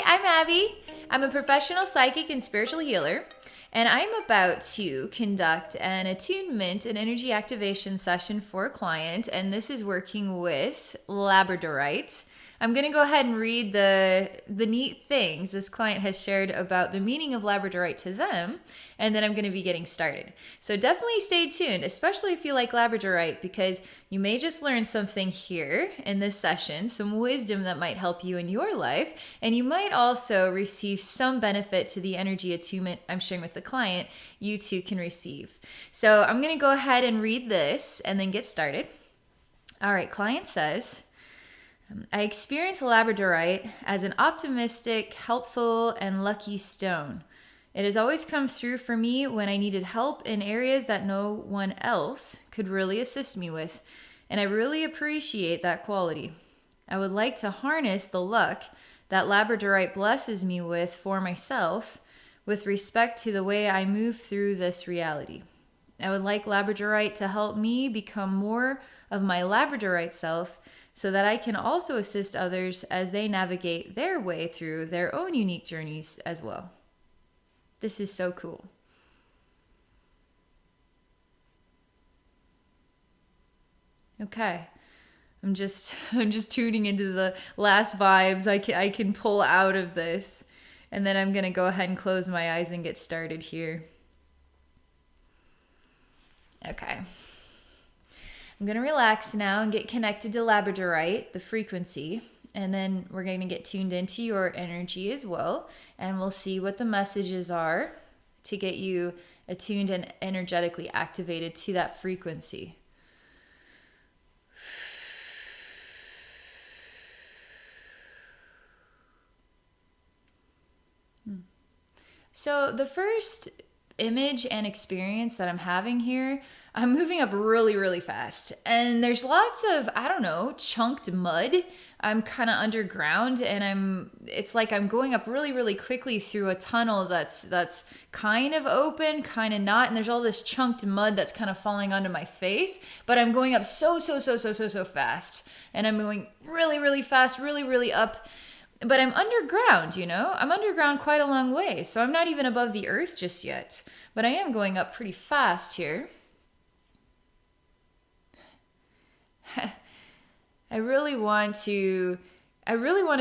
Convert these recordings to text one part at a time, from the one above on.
Hi, I'm Abbey. I'm a professional psychic and spiritual healer, and I'm about to conduct an attunement and energy activation session for a client, and this is working with Labradorite. I'm going to go ahead and read the neat things this client has shared about the meaning of Labradorite to them, and then I'm going to be getting started. So definitely stay tuned, especially if you like Labradorite, because you may just learn something here in this session, some wisdom that might help you in your life, and you might also receive some benefit to the energy attunement I'm sharing with the client you too can receive. So I'm going to go ahead and read this and then get started. All right, client says, I experience Labradorite as an optimistic, helpful, and lucky stone. It has always come through for me when I needed help in areas that no one else could really assist me with, and I really appreciate that quality. I would like to harness the luck that Labradorite blesses me with for myself with respect to the way I move through this reality. I would like Labradorite to help me become more of my Labradorite self so that I can also assist others as they navigate their way through their own unique journeys as well. This is so cool. Okay. I'm just tuning into the last vibes I can pull out of this. And then I'm going to go ahead and close my eyes and get started here. Okay. I'm going to relax now and get connected to Labradorite, the frequency, and then we're going to get tuned into your energy as well, and we'll see what the messages are to get you attuned and energetically activated to that frequency. So the first image and experience that I'm having here, I'm moving up really, really fast. And there's lots of, chunked mud. I'm kind of underground and it's like I'm going up really, really quickly through a tunnel that's kind of open, kind of not. And there's all this chunked mud that's kind of falling onto my face, but I'm going up so fast. And I'm moving really, really fast, really, really up. But I'm underground, I'm underground quite a long way. So I'm not even above the earth just yet. But I am going up pretty fast here. I really want to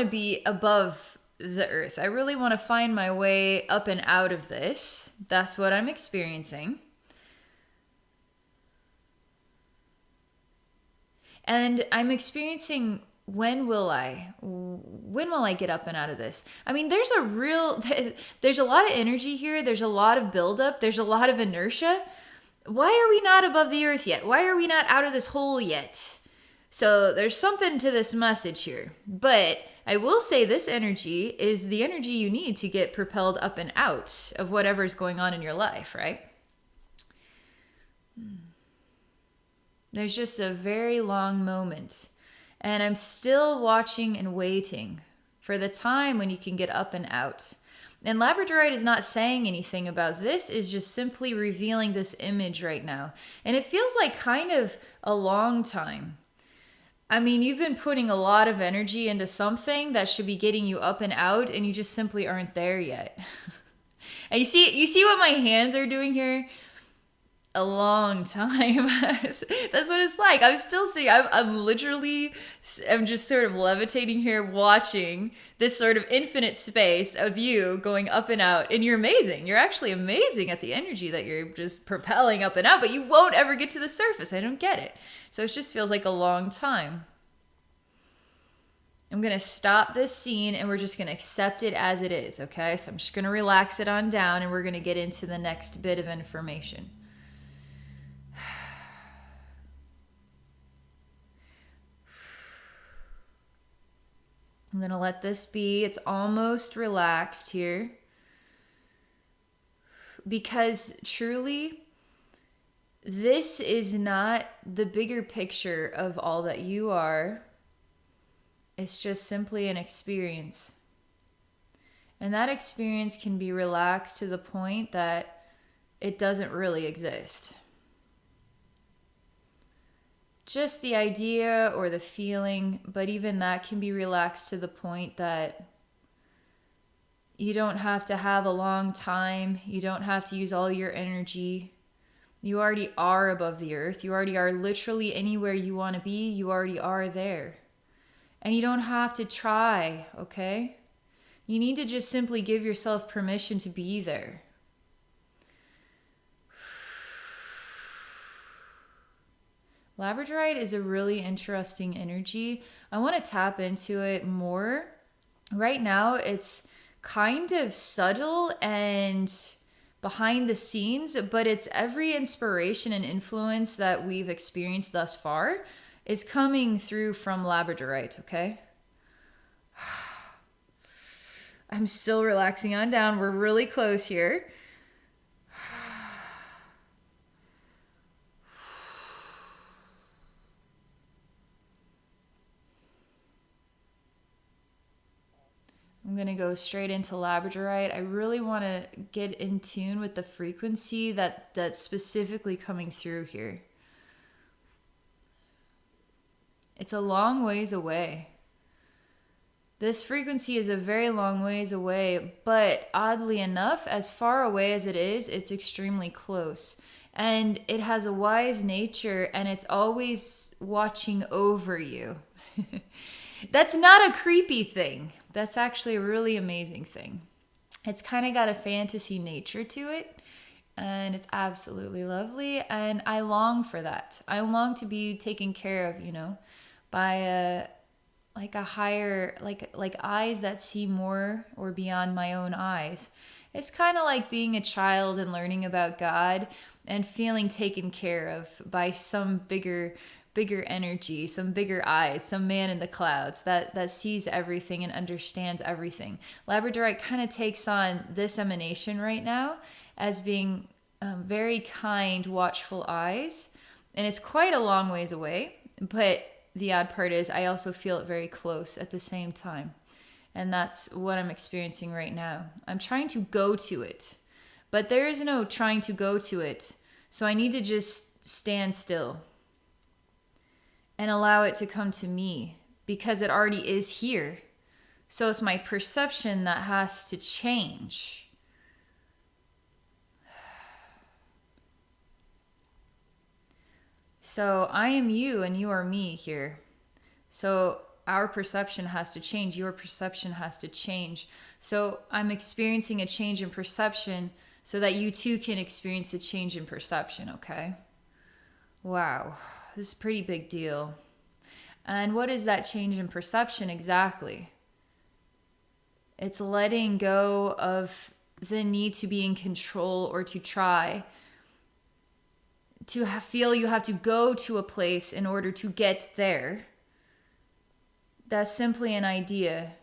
be above the earth. I really want to find my way up and out of this. That's what I'm experiencing. And I'm experiencing, when will I get up and out of this? I mean, there's a lot of energy here. There's a lot of buildup. There's a lot of inertia. Why are we not above the earth yet? Why are we not out of this hole yet? So there's something to this message here. But I will say this energy is the energy you need to get propelled up and out of whatever's going on in your life, right? There's just a very long moment. And I'm still watching and waiting for the time when you can get up and out. And Labradorite is not saying anything about this, is just simply revealing this image right now. And it feels like kind of a long time. I mean, you've been putting a lot of energy into something that should be getting you up and out, and you just simply aren't there yet. And you see what my hands are doing here? A long time. That's what it's like. I'm still seeing, I'm just sort of levitating here, watching this sort of infinite space of you going up and out. And you're amazing. You're actually amazing at the energy that you're just propelling up and out, but you won't ever get to the surface. I don't get it. So it just feels like a long time. I'm going to stop this scene and we're just going to accept it as it is. Okay. So I'm just going to relax it on down and we're going to get into the next bit of information. I'm going to let this be. It's almost relaxed here. Because truly, this is not the bigger picture of all that you are. It's just simply an experience. And that experience can be relaxed to the point that it doesn't really exist. Just the idea or the feeling, but even that can be relaxed to the point that You don't have to have a long time. You don't have to use all your energy. You already are above the earth. You already are literally anywhere you want to be. You already are there. And you don't have to try, okay? You need to just simply give yourself permission to be there. Labradorite is a really interesting energy. I want to tap into it more. Right now, it's kind of subtle and behind the scenes, but it's every inspiration and influence that we've experienced thus far is coming through from Labradorite, okay? I'm still relaxing on down. We're really close here. I'm going to go straight into Labradorite. I really want to get in tune with the frequency that's specifically coming through here. It's a long ways away. This frequency is a very long ways away, but oddly enough, as far away as it is, it's extremely close. And it has a wise nature, and it's always watching over you. That's not a creepy thing. That's actually a really amazing thing. It's kind of got a fantasy nature to it, and it's absolutely lovely, and I long for that. I long to be taken care of, by a higher, like eyes that see more or beyond my own eyes. It's kind of like being a child and learning about God and feeling taken care of by some bigger energy, some bigger eyes, some man in the clouds that sees everything and understands everything. Labradorite kind of takes on this emanation right now as being very kind, watchful eyes. And it's quite a long ways away, but the odd part is I also feel it very close at the same time. And that's what I'm experiencing right now. I'm trying to go to it, but there is no trying to go to it. So I need to just stand still and allow it to come to me because it already is here. So it's my perception that has to change. So I am you and you are me here. So our perception has to change. Your perception has to change. So I'm experiencing a change in perception so that you too can experience a change in perception, okay? Wow, this is a pretty big deal. And what is that change in perception exactly? It's letting go of the need to be in control or to try. To feel you have to go to a place in order to get there. That's simply an idea.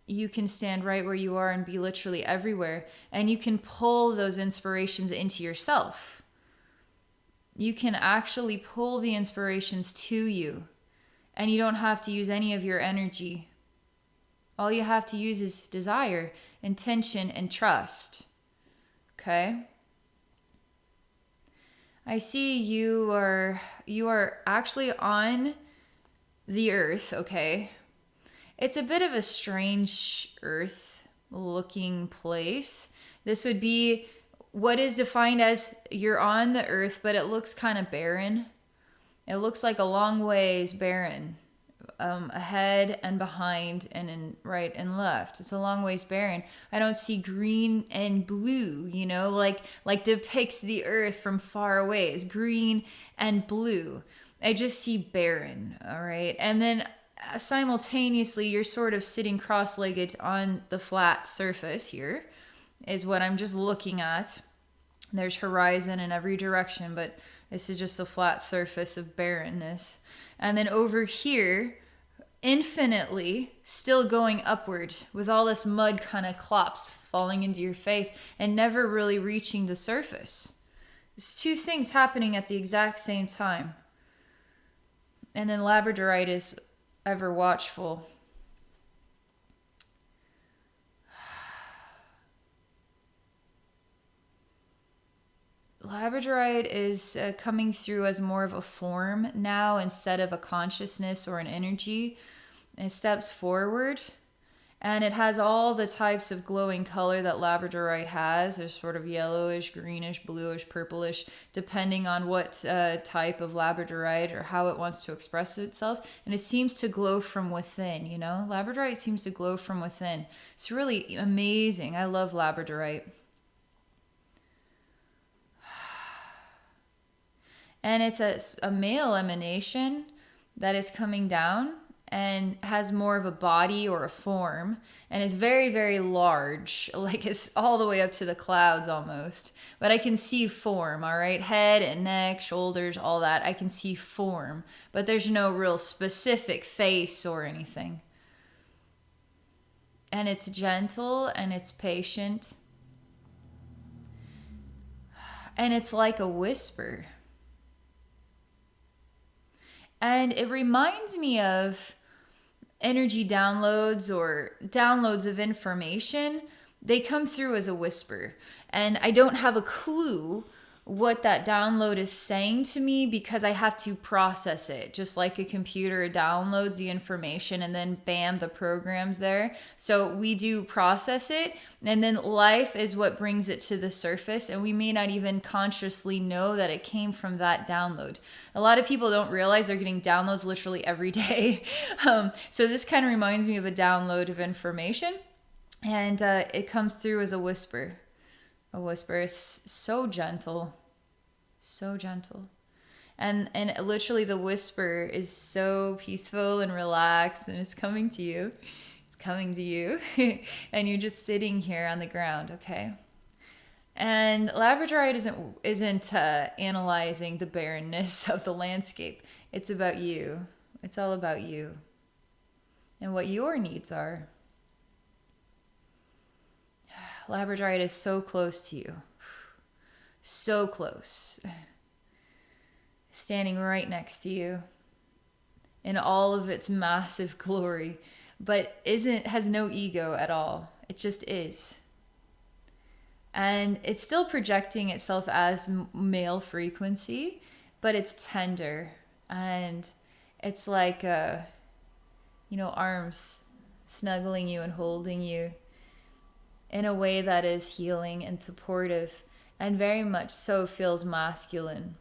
You can stand right where you are and be literally everywhere. And you can pull those inspirations into yourself. You can actually pull the inspirations to you. And you don't have to use any of your energy. All you have to use is desire, intention, and trust. Okay? I see you are actually on the earth, okay? It's a bit of a strange earth looking place. This would be what is defined as you're on the earth, but it looks kind of barren. It looks like a long ways barren, ahead and behind and in right and left. It's a long ways barren. I don't see green and blue, like depicts the earth from far away as green and blue. I just see barren, all right? And then simultaneously, you're sort of sitting cross-legged on the flat surface here, is what I'm just looking at. There's horizon in every direction, but this is just a flat surface of barrenness. And then over here, infinitely, still going upward with all this mud kind of clops falling into your face and never really reaching the surface. There's two things happening at the exact same time. And then Labradorite is ever watchful. Labradorite is coming through as more of a form now instead of a consciousness or an energy. It steps forward And it has all the types of glowing color that Labradorite has. There's sort of yellowish, greenish, bluish, purplish, depending on what type of Labradorite or how it wants to express itself. And it seems to glow from within, you know? Labradorite seems to glow from within. It's really amazing. I love Labradorite. And it's a male emanation that is coming down and has more of a body or a form, and is very, very large, like it's all the way up to the clouds almost. But I can see form, all right? Head and neck, shoulders, all that. I can see form, but there's no real specific face or anything. And it's gentle and it's patient. And it's like a whisper. And it reminds me of energy downloads or downloads of information. They come through as a whisper. And I don't have a clue what that download is saying to me because I have to process it. Just like a computer downloads the information and then bam, the program's there. So we do process it, and then life is what brings it to the surface, and we may not even consciously know that it came from that download. A lot of people don't realize they're getting downloads literally every day. So this kind of reminds me of a download of information, and it comes through as a whisper. A whisper is so gentle, so gentle. And literally the whisper is so peaceful and relaxed, and it's coming to you. It's coming to you. And you're just sitting here on the ground, okay? And Labradorite isn't analyzing the barrenness of the landscape. It's about you. It's all about you and what your needs are. Labradorite is so close to you. So close. Standing right next to you in all of its massive glory, but has no ego at all. It just is. And it's still projecting itself as male frequency, but it's tender, and it's like arms snuggling you and holding you in a way that is healing and supportive, and very much so feels masculine.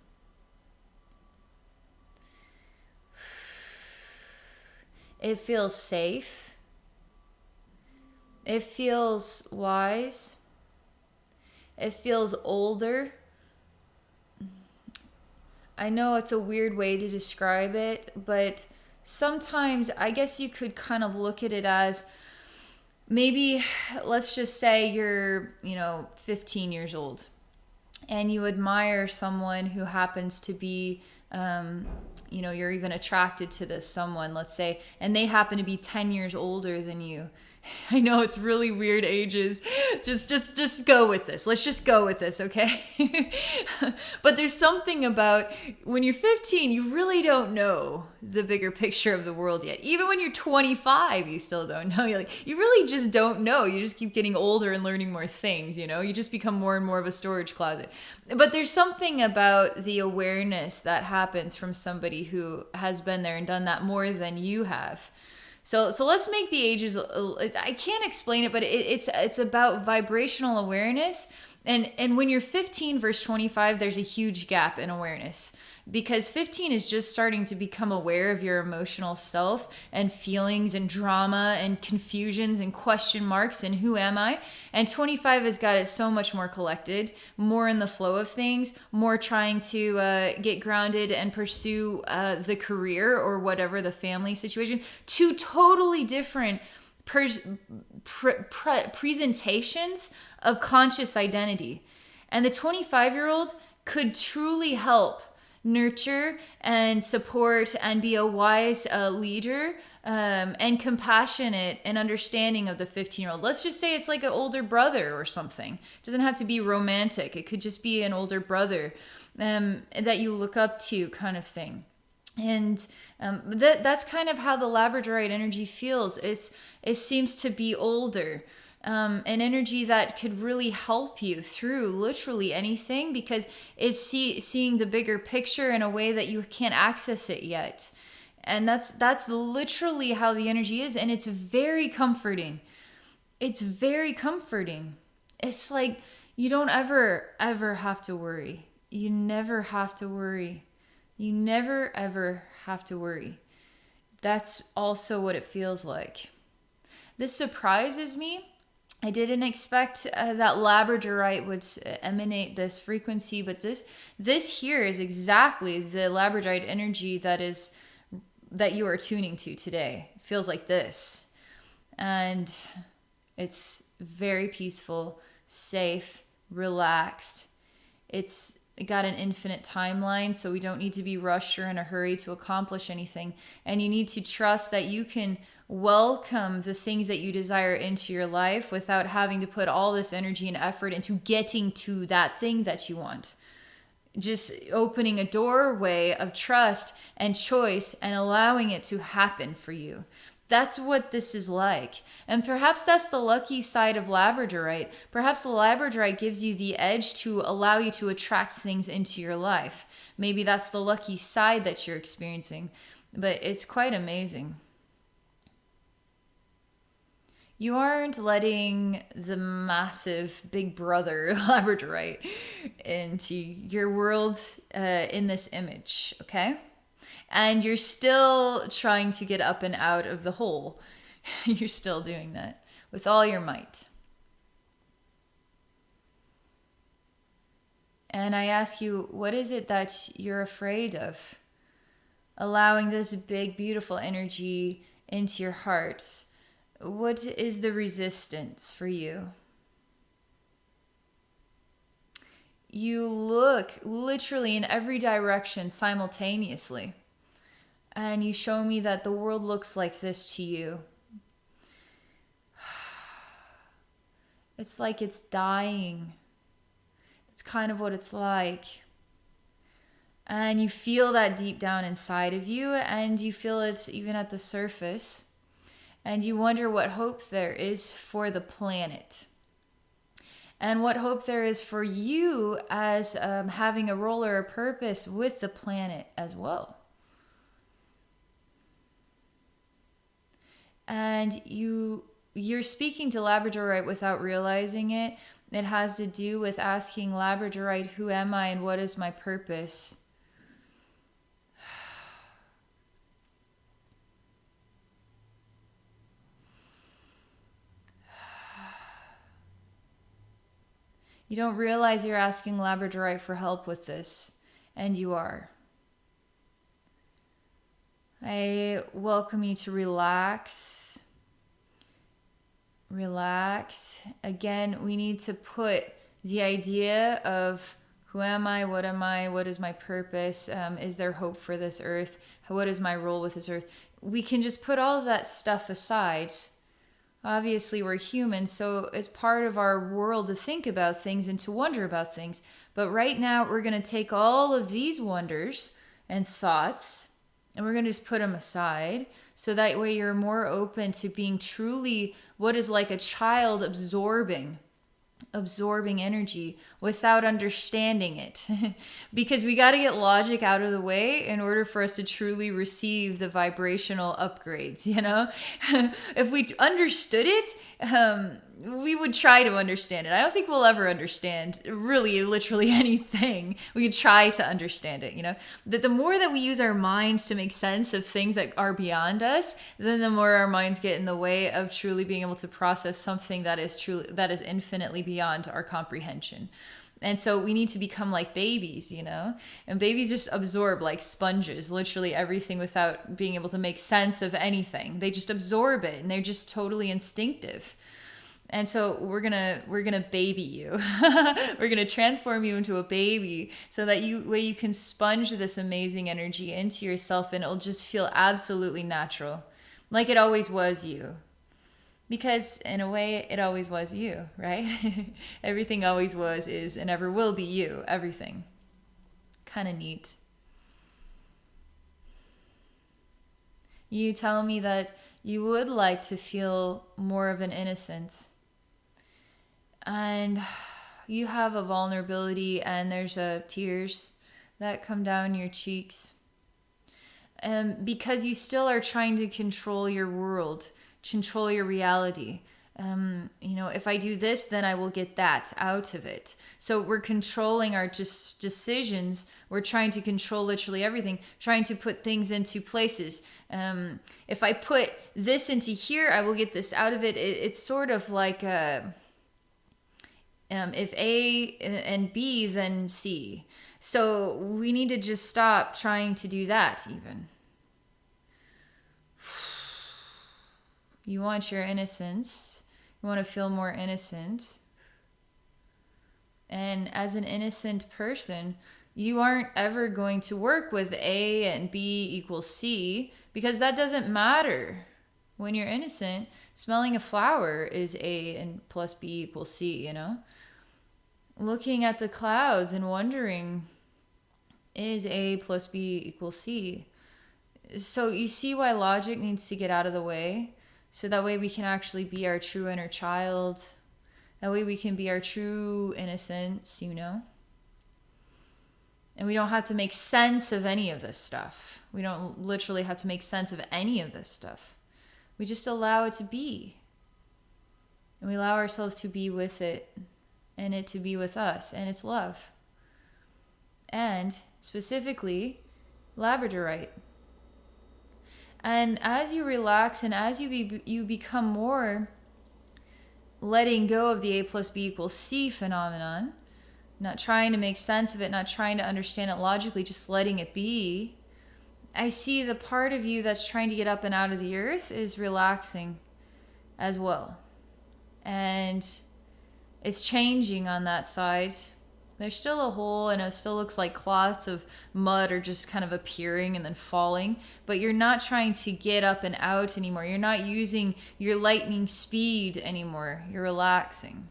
It feels safe. It feels wise. It feels older. I know it's a weird way to describe it, but sometimes I guess you could kind of look at it as, maybe, let's just say you're, 15 years old and you admire someone who happens to be, you're even attracted to this someone, let's say, and they happen to be 10 years older than you. I know it's really weird ages. Just go with this. Let's just go with this, okay? But there's something about when you're 15, you really don't know the bigger picture of the world yet. Even when you're 25, you still don't know. You really just don't know. You just keep getting older and learning more things, You just become more and more of a storage closet. But there's something about the awareness that happens from somebody who has been there and done that more than you have. So let's make the ages, I can't explain it, but it's about vibrational awareness. And when you're 15 versus 25, there's a huge gap in awareness, because 15 is just starting to become aware of your emotional self and feelings and drama and confusions and question marks and who am I? And 25 has got it so much more collected, more in the flow of things, more trying to get grounded and pursue the career or whatever the family situation. Two totally different presentations of conscious identity. And the 25-year-old could truly help nurture and support and be a wise leader and compassionate and understanding of the 15-year-old. Let's just say it's like an older brother or something. It doesn't have to be romantic. It could just be an older brother that you look up to, kind of thing. And that's kind of how the Labradorite energy feels. It seems to be older. An energy that could really help you through literally anything, because it's seeing the bigger picture in a way that you can't access it yet. And that's literally how the energy is, and it's very comforting. it's very comforting. It's like you don't ever have to worry. You never have to worry. You never ever have to worry. That's also what it feels like. This surprises me. I didn't expect that Labradorite would emanate this frequency, but this here is exactly the Labradorite energy that you are tuning to today. It feels like this. And it's very peaceful, safe, relaxed. It's got an infinite timeline, so we don't need to be rushed or in a hurry to accomplish anything. And you need to trust that you can welcome the things that you desire into your life without having to put all this energy and effort into getting to that thing that you want. Just opening a doorway of trust and choice and allowing it to happen for you. That's what this is like. And perhaps that's the lucky side of Labradorite. Perhaps the Labradorite gives you the edge to allow you to attract things into your life. Maybe that's the lucky side that you're experiencing. But it's quite amazing. You aren't letting the massive big brother Labradorite into your world in this image, okay? And you're still trying to get up and out of the hole. You're still doing that with all your might. And I ask you, what is it that you're afraid of? Allowing this big, beautiful energy into your heart. What is the resistance for you? You look literally in every direction simultaneously. And you show me that the world looks like this to you. It's like it's dying. It's kind of what it's like. And you feel that deep down inside of you, and you feel it even at the surface. And you wonder what hope there is for the planet. And what hope there is for you as having a role or a purpose with the planet as well. And you're speaking to Labradorite without realizing it. It has to do with asking Labradorite, who am I and what is my purpose? You don't realize you're asking Labradorite for help with this, and you are. I welcome you to relax. Relax. Again, we need to put the idea of who am I, what is my purpose, is there hope for this earth, what is my role with this earth. We can just put all of that stuff aside. Obviously, we're human, so it's part of our world to think about things and to wonder about things. But right now, we're going to take all of these wonders and thoughts, and we're going to just put them aside. So that way you're more open to being truly what is like a child absorbing energy without understanding it. Because we got to get logic out of the way in order for us to truly receive the vibrational upgrades, you know? If we understood it, we would try to understand it. I don't think we'll ever understand really literally anything. We could try to understand it, you know? That the more that we use our minds to make sense of things that are beyond us, then the more our minds get in the way of truly being able to process something that is infinitely beyond our comprehension. And so we need to become like babies, you know? And babies just absorb like sponges, literally everything without being able to make sense of anything. They just absorb it, and they're just totally instinctive. And so we're gonna baby you. We're gonna transform you into a baby so that you can sponge this amazing energy into yourself, and it'll just feel absolutely natural, like it always was you. Because in a way, it always was you, right? Everything always was, is, and ever will be you. Everything. Kind of neat. You tell me that you would like to feel more of an innocence. And you have a vulnerability, and there's tears that come down your cheeks. Because you still are trying to control your world, control your reality. If I do this, then I will get that out of it. So we're controlling our just decisions. We're trying to control literally everything, trying to put things into places. If I put this into here, I will get this out of it. It's sort of like if A and B, then C. So we need to just stop trying to do that even. You want your innocence. You want to feel more innocent. And as an innocent person, you aren't ever going to work with A and B equals C, because that doesn't matter. When you're innocent, smelling a flower is A and plus B equals C, Looking at the clouds and wondering, is A plus B equals C? So you see why logic needs to get out of the way? So that way we can actually be our true inner child. That way we can be our true innocence, And we don't have to make sense of any of this stuff. We don't literally have to make sense of any of this stuff. We just allow it to be. And we allow ourselves to be with it, and it to be with us, and it's love. And specifically, Labradorite. And as you relax and as you become more letting go of the A plus B equals C phenomenon, not trying to make sense of it, not trying to understand it logically, just letting it be, I see the part of you that's trying to get up and out of the earth is relaxing as well. And it's changing on that side. There's still a hole, and it still looks like clots of mud are just kind of appearing and then falling. But you're not trying to get up and out anymore. You're not using your lightning speed anymore. You're relaxing.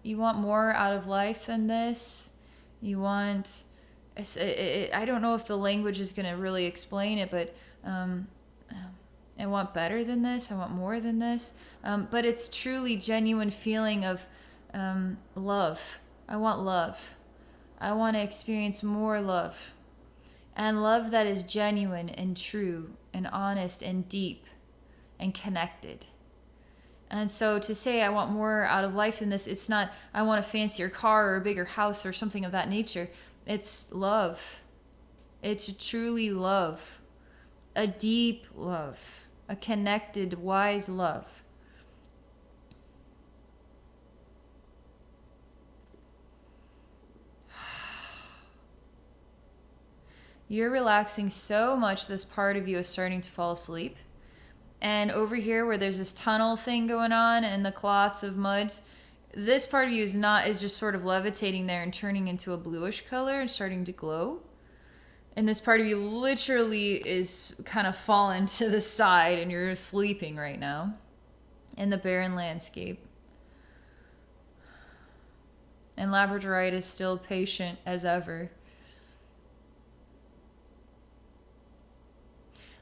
You want more out of life than this. You want... I don't know if the language is going to really explain it, but... I want better than this. I want more than this. But it's truly genuine feeling of love. I want love. I want to experience more love. And love that is genuine and true and honest and deep and connected. And so to say I want more out of life than this, it's not I want a fancier car or a bigger house or something of that nature. It's love. It's truly love. A deep love, a connected, wise love. You're relaxing so much, this part of you is starting to fall asleep. And over here where there's this tunnel thing going on and the clots of mud, this part of you is just sort of levitating there and turning into a bluish color and starting to glow. And this part of you literally is kind of fallen to the side and you're sleeping right now in the barren landscape. And Labradorite is still patient as ever.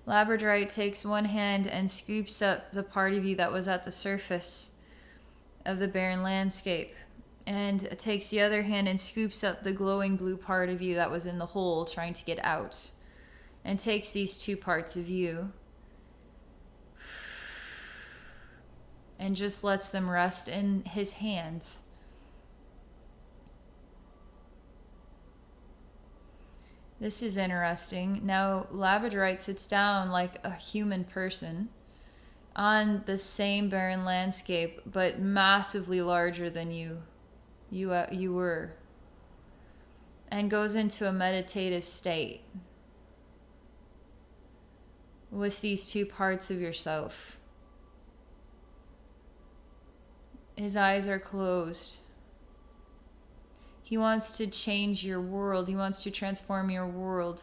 Labradorite takes one hand and scoops up the part of you that was at the surface of the barren landscape, and takes the other hand and scoops up the glowing blue part of you that was in the hole trying to get out, and takes these two parts of you and just lets them rest in his hands. This is interesting. Now Labradorite sits down like a human person on the same barren landscape, but massively larger than you were, and goes into a meditative state with these two parts of yourself. His eyes are closed. He wants to change your world. He wants to transform your world.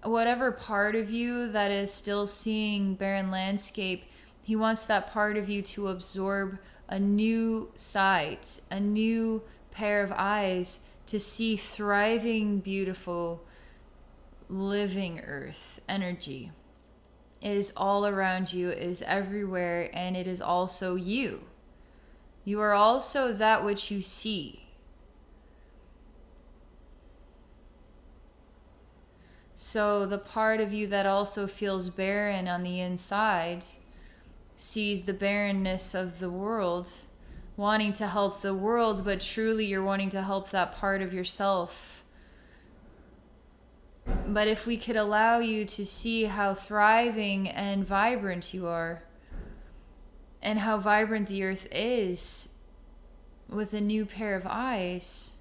Whatever part of you that is still seeing barren landscape, he wants that part of you to absorb a new sight, a new pair of eyes to see thriving, beautiful, living earth energy. It is all around you, it is everywhere, and it is also you. You are also that which you see. So the part of you that also feels barren on the inside sees the barrenness of the world, wanting to help the world, but truly you're wanting to help that part of yourself. But if we could allow you to see how thriving and vibrant you are, and how vibrant the earth is with a new pair of eyes,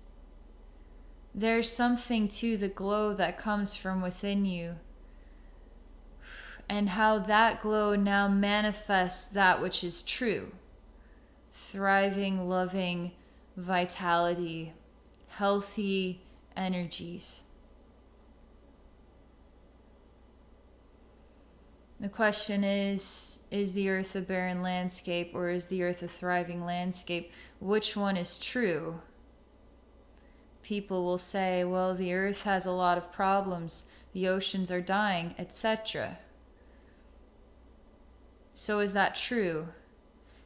there's something to the glow that comes from within you. And how that glow now manifests that which is true. Thriving, loving, vitality, healthy energies. The question is the earth a barren landscape or is the earth a thriving landscape? Which one is true? People will say, well, the earth has a lot of problems, the oceans are dying, etc. So is that true?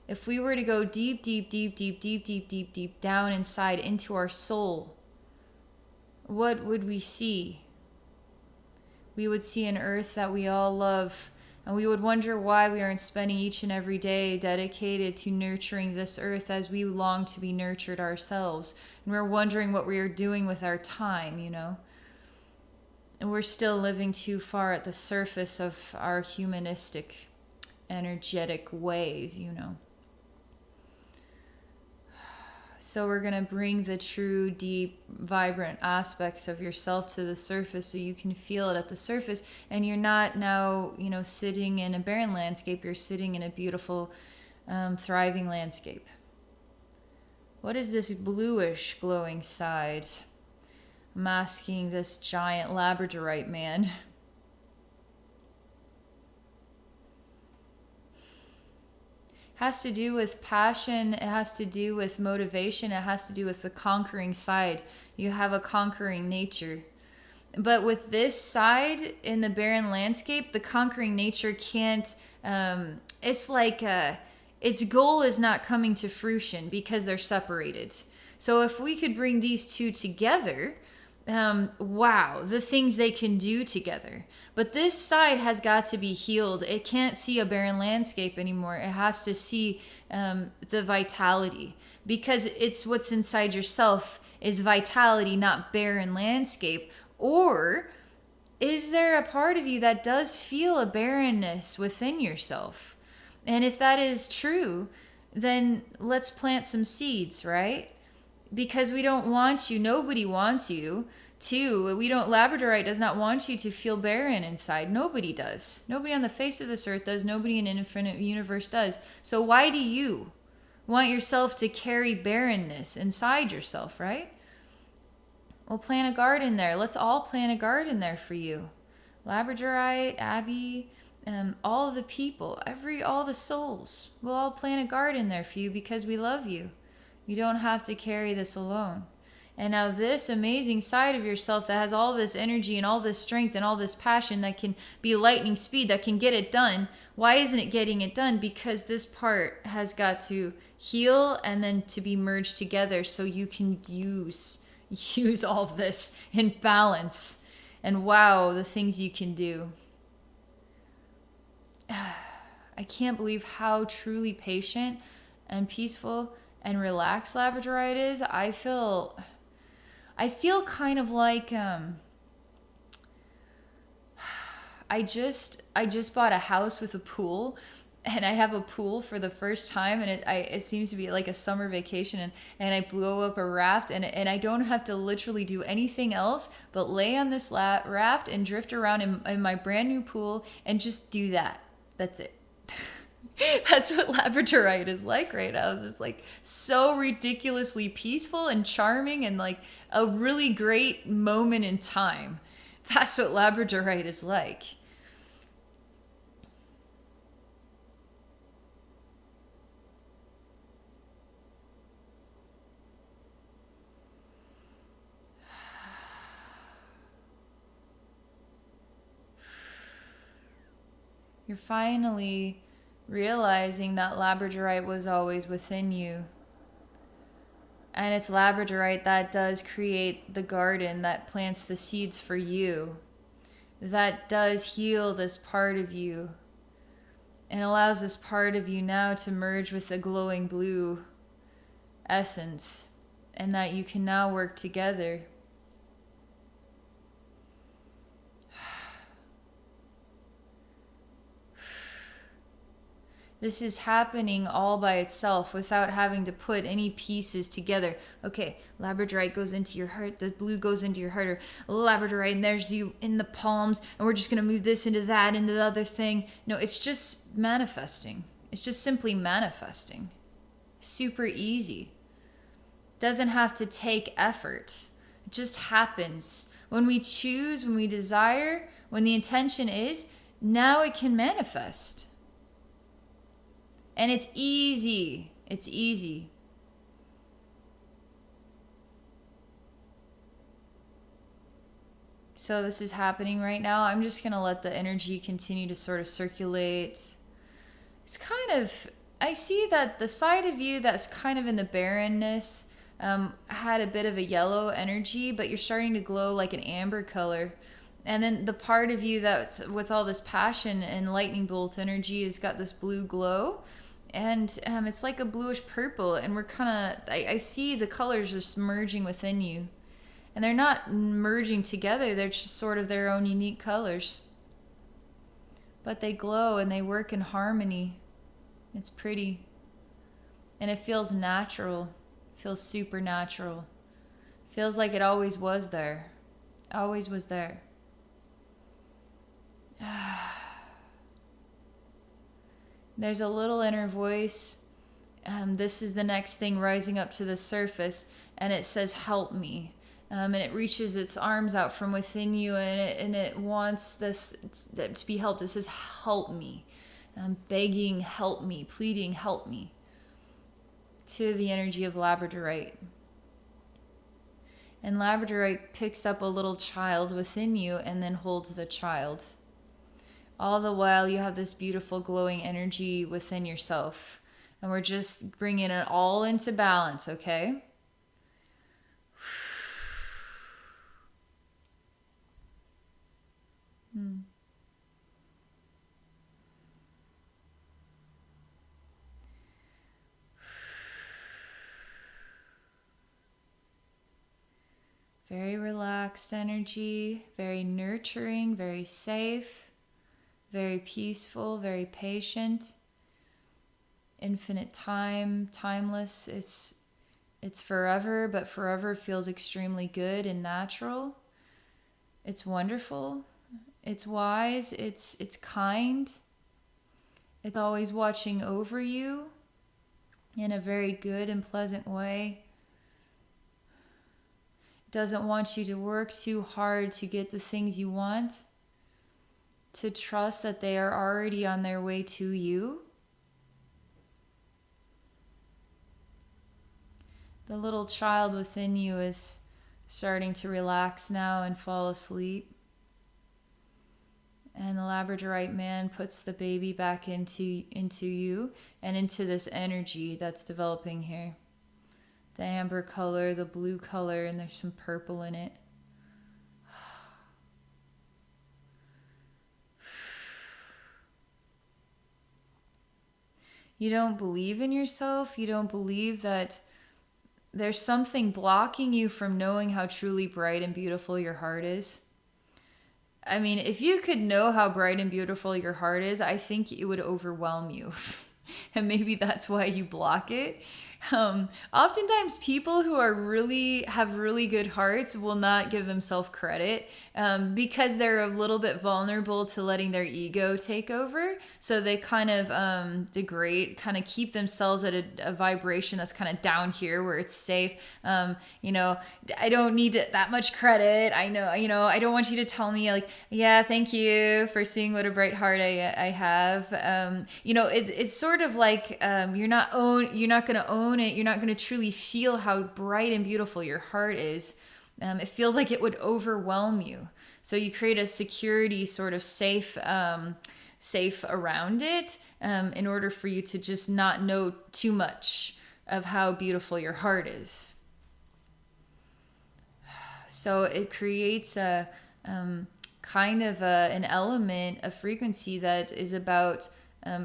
If we were to go deep, deep, deep, deep, deep, deep, deep, deep down inside into our soul, what would we see? We would see an earth that we all love, and we would wonder why we aren't spending each and every day dedicated to nurturing this earth as we long to be nurtured ourselves. And we're wondering what we are doing with our time, you know? And we're still living too far at the surface of our humanistic, energetic ways, you know? So we're going to bring the true, deep, vibrant aspects of yourself to the surface so you can feel it at the surface. And you're not now, you know, sitting in a barren landscape. You're sitting in a beautiful, thriving landscape. What is this bluish glowing side masking this giant Labradorite man? Has to do with passion, it has to do with motivation, it has to do with the conquering side. You have a conquering nature. But with this side in the barren landscape, the conquering nature can't, it's like its goal is not coming to fruition because they're separated. So if we could bring these two together, wow, the things they can do together. But this side has got to be healed. It can't see a barren landscape anymore. It has to see the vitality, because it's what's inside yourself is vitality, not barren landscape. Or is there a part of you that does feel a barrenness within yourself? And if that is true, then let's plant some seeds, right? Because we don't want you, nobody wants you to, Labradorite does not want you to feel barren inside. Nobody does. Nobody on the face of this earth does. Nobody in an infinite universe does. So why do you want yourself to carry barrenness inside yourself, right? Well, plant a garden there. Let's all plant a garden there for you. Labradorite, Abbey, all the people, all the souls. We'll all plant a garden there for you because we love you. You don't have to carry this alone. And now this amazing side of yourself that has all this energy and all this strength and all this passion that can be lightning speed, that can get it done. Why isn't it getting it done? Because this part has got to heal and then to be merged together so you can use all of this in balance. And wow, the things you can do. I can't believe how truly patient and peaceful and relaxed Labradorite is. I feel kind of like I just bought a house with a pool, and I have a pool for the first time, and it seems to be like a summer vacation, and I blow up a raft, and I don't have to literally do anything else but lay on this raft and drift around in my brand new pool and just do that. That's it. That's what Labradorite is like right now. It's just like so ridiculously peaceful and charming and like a really great moment in time. That's what Labradorite is like. You're finally realizing that Labradorite was always within you. And it's Labradorite that does create the garden that plants the seeds for you. that does heal this part of you and allows this part of you now to merge with the glowing blue essence, and that you can now work together. This is happening all by itself without having to put any pieces together. Okay, Labradorite goes into your heart, the blue goes into your heart, or Labradorite, and there's you in the palms, and we're just going to move this into that, into the other thing. No, it's just manifesting. It's just simply manifesting. Super easy. Doesn't have to take effort. It just happens. When we choose, when we desire, when the intention is, now it can manifest. And it's easy. It's easy. So this is happening right now. I'm just going to let the energy continue to sort of circulate. It's kind of, I see that the side of you that's kind of in the barrenness had a bit of a yellow energy, but you're starting to glow like an amber color. And then the part of you that's with all this passion and lightning bolt energy has got this blue glow. And it's like a bluish purple, and we're kind of, I see the colors just merging within you. And they're not merging together, they're just sort of their own unique colors. But they glow and they work in harmony. It's pretty. And it feels natural. It feels supernatural. It feels like it always was there. Always was there. There's a little inner voice. This is the next thing rising up to the surface, and it says, help me. And it reaches its arms out from within you, and it wants this to be helped. It says, help me. Begging, help me. Pleading, help me. To the energy of Labradorite. And Labradorite picks up a little child within you and then holds the child. All the while you have this beautiful glowing energy within yourself. And we're just bringing it all into balance, okay? Very relaxed energy, very nurturing, very safe. Very peaceful, very patient, infinite time, timeless. It's forever, but forever feels extremely good and natural. It's wonderful. It's wise. It's kind. It's always watching over you in a very good and pleasant way. It doesn't want you to work too hard to get the things you want. To trust that they are already on their way to you. The little child within you is starting to relax now and fall asleep. And the Labradorite man puts the baby back into you and into this energy that's developing here. The amber color, the blue color, and there's some purple in it. You don't believe in yourself. You don't believe that there's something blocking you from knowing how truly bright and beautiful your heart is. I mean, if you could know how bright and beautiful your heart is, I think it would overwhelm you. And maybe that's why you block it. Oftentimes people who are have really good hearts will not give themselves credit because they're a little bit vulnerable to letting their ego take over. So they kind of degrade, kind of keep themselves at a vibration that's kind of down here where it's safe. I don't need that much credit. I know, I don't want you to tell me like, yeah, thank you for seeing what a bright heart I have. It's sort of like you're not going to own it. You're not going to truly feel how bright and beautiful your heart is. It feels like it would overwhelm you. So you create a security sort of safe around it in order for you to just not know too much of how beautiful your heart is. So it creates a kind of an element, a frequency that is about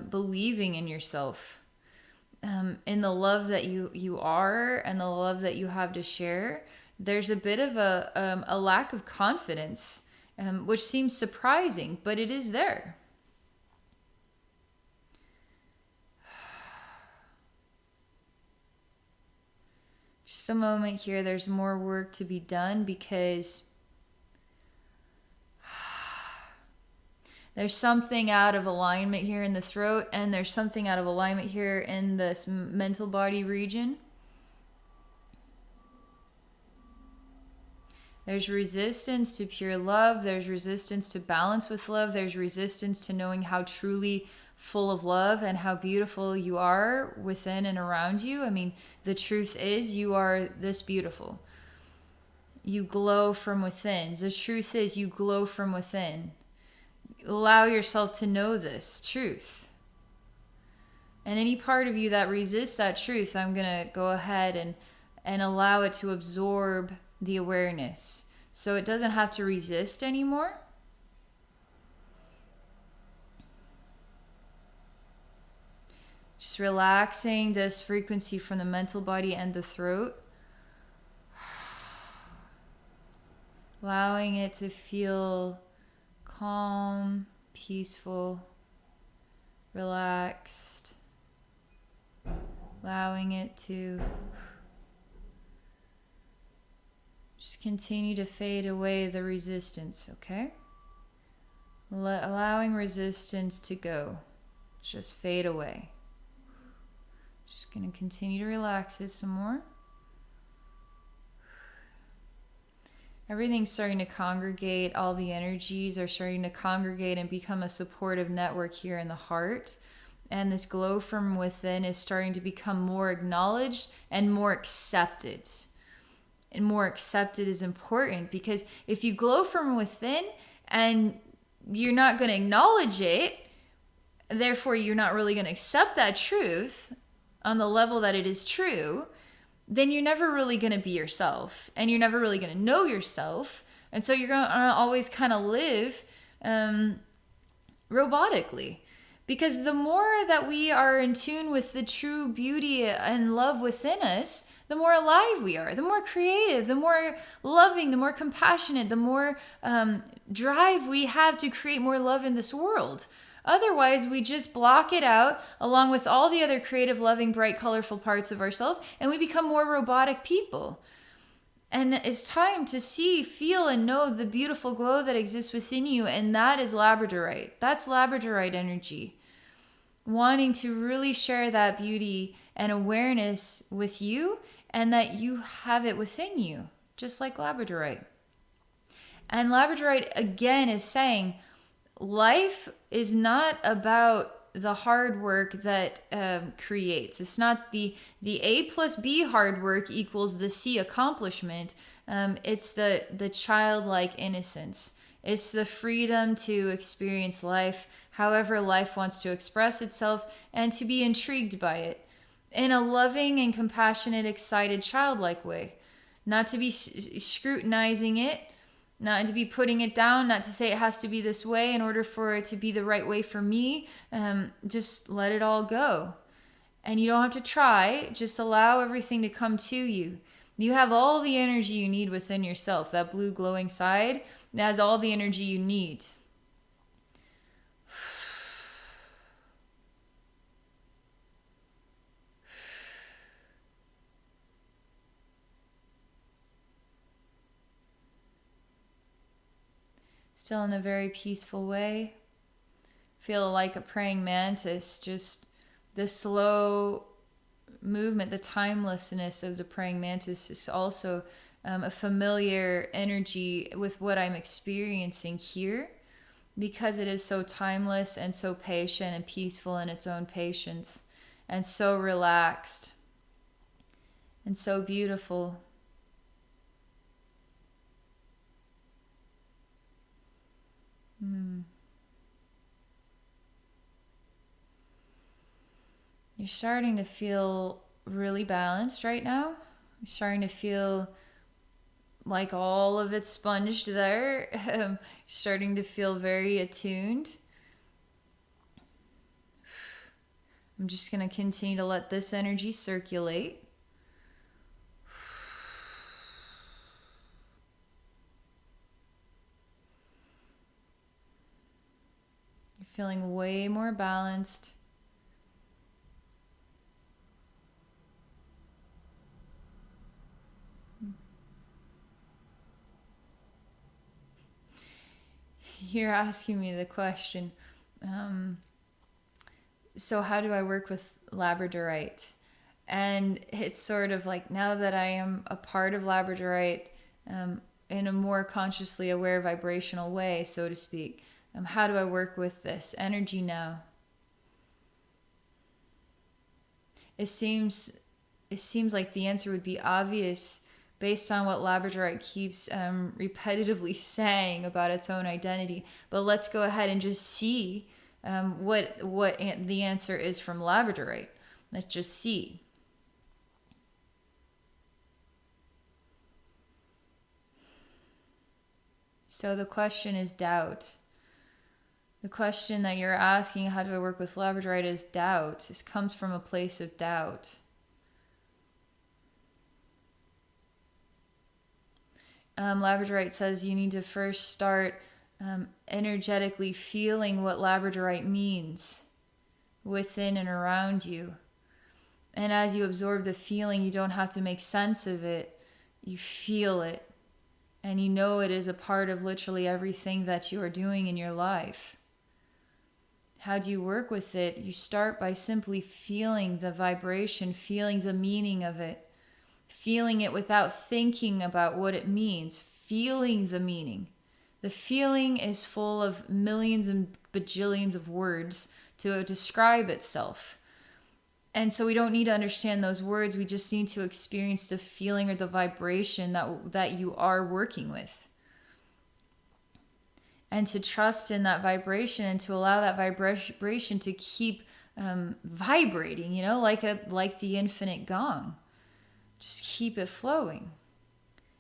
believing in yourself, in the love that you are and the love that you have to share. There's a bit of a lack of confidence, which seems surprising, but it is there. Just a moment here. There's more work to be done because there's something out of alignment here in the throat, and there's something out of alignment here in this mental body region. There's resistance to pure love. There's resistance to balance with love. There's resistance to knowing how truly full of love and how beautiful you are within and around you. I mean, the truth is you are this beautiful. You glow from within. The truth is you glow from within. Allow yourself to know this truth. And any part of you that resists that truth, I'm going to go ahead and allow it to absorb the awareness. So it doesn't have to resist anymore. Just relaxing this frequency from the mental body and the throat. Allowing it to feel calm, peaceful, relaxed. Allowing it to just continue to fade away the resistance, okay? Allowing resistance to go. Just fade away. Just going to continue to relax it some more. Everything's starting to congregate. All the energies are starting to congregate and become a supportive network here in the heart. And this glow from within is starting to become more acknowledged and more accepted. And more accepted is important, because if you glow from within and you're not going to acknowledge it, therefore you're not really going to accept that truth on the level that it is true, then you're never really going to be yourself, and you're never really going to know yourself. And so you're going to always kind of live robotically. Because the more that we are in tune with the true beauty and love within us, the more alive we are, the more creative, the more loving, the more compassionate, the more drive we have to create more love in this world. Otherwise, we just block it out along with all the other creative, loving, bright, colorful parts of ourselves, and we become more robotic people. And it's time to see, feel, and know the beautiful glow that exists within you, and that is Labradorite. That's Labradorite energy. Wanting to really share that beauty and awareness with you, and that you have it within you, just like Labradorite. And Labradorite, again, is saying, life is not about the hard work that creates. It's not the A plus B hard work equals the C accomplishment. It's the childlike innocence. It's the freedom to experience life however life wants to express itself, and to be intrigued by it in a loving and compassionate, excited, childlike way. Not to be scrutinizing it, not to be putting it down, not to say it has to be this way in order for it to be the right way for me. Just let it all go. And you don't have to try, just allow everything to come to you. You have all the energy you need within yourself. That blue glowing side has all the energy you need. Still in a very peaceful way. Feel like a praying mantis, just the slow movement, the timelessness of the praying mantis is also a familiar energy with what I'm experiencing here, because it is so timeless and so patient and peaceful in its own patience, and so relaxed and so beautiful. You're starting to feel really balanced right now. You're starting to feel like all of it sponged there, starting to feel very attuned. I'm just going to continue to let this energy circulate. You're feeling way more balanced. You're asking me the question, so how do I work with Labradorite? And it's sort of like, now that I am a part of Labradorite, in a more consciously aware vibrational way, so to speak, how do I work with this energy now? It seems like the answer would be obvious based on what Labradorite keeps repetitively saying about its own identity. But let's go ahead and just see what the answer is from Labradorite. Let's just see. So the question is doubt. The question that you're asking, how do I work with Labradorite, is doubt. This comes from a place of doubt. Labradorite says you need to first start energetically feeling what Labradorite means within and around you. And as you absorb the feeling, you don't have to make sense of it. You feel it. And you know it is a part of literally everything that you are doing in your life. How do you work with it? You start by simply feeling the vibration, feeling the meaning of it. Feeling it without thinking about what it means. Feeling the meaning. The feeling is full of millions and bajillions of words to describe itself. And so we don't need to understand those words. We just need to experience the feeling or the vibration that you are working with. And to trust in that vibration and to allow that vibration to keep vibrating, like the infinite gong. Just keep it flowing.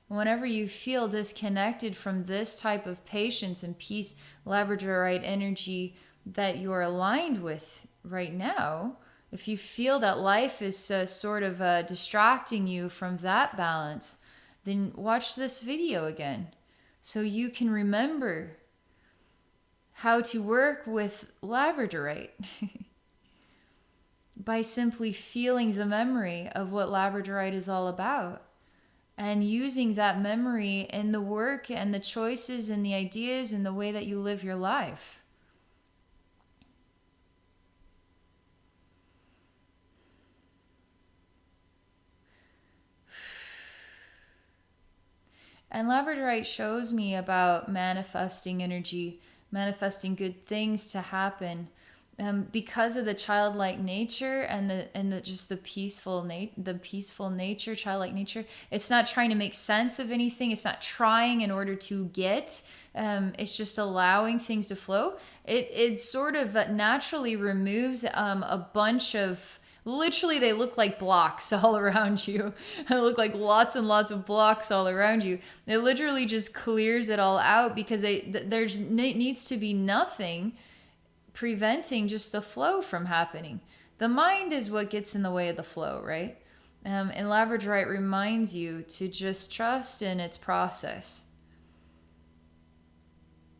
Whenever you feel disconnected from this type of patience and peace, Labradorite energy that you're aligned with right now, if you feel that life is sort of distracting you from that balance, then watch this video again so you can remember how to work with Labradorite. By simply feeling the memory of what Labradorite is all about and using that memory in the work and the choices and the ideas and the way that you live your life. And Labradorite shows me about manifesting energy, manifesting good things to happen. Because of the childlike nature and the peaceful nature, childlike nature. It's not trying to make sense of anything. It's not trying in order to get. It's just allowing things to flow. It sort of naturally removes a bunch of. Literally, they look like blocks all around you. They look like lots and lots of blocks all around you. It literally just clears it all out because there's needs to be nothing preventing just the flow from happening. The mind is what gets in the way of the flow, right? And Labradorite reminds you to just trust in its process.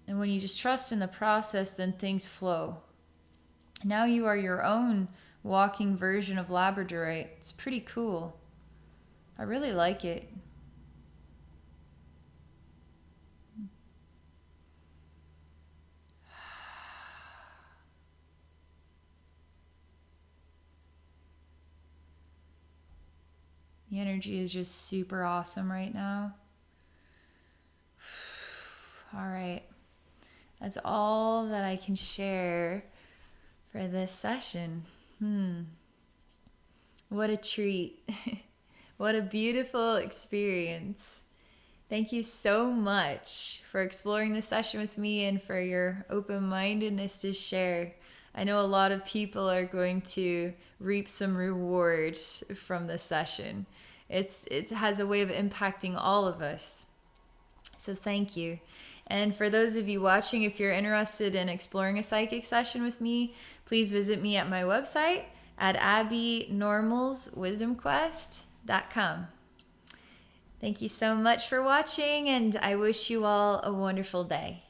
And when you just trust in the process, then things flow. Now you are your own walking version of Labradorite. It's pretty cool. I really like it. The energy is just super awesome right now. All right. That's all that I can share for this session. What a treat. What a beautiful experience. Thank you so much for exploring this session with me and for your open-mindedness to share. I know a lot of people are going to reap some rewards from this session. It has a way of impacting all of us. So thank you. And for those of you watching, if you're interested in exploring a psychic session with me, please visit me at my website at abbeynormalswisdomquest.com. Thank you so much for watching, and I wish you all a wonderful day.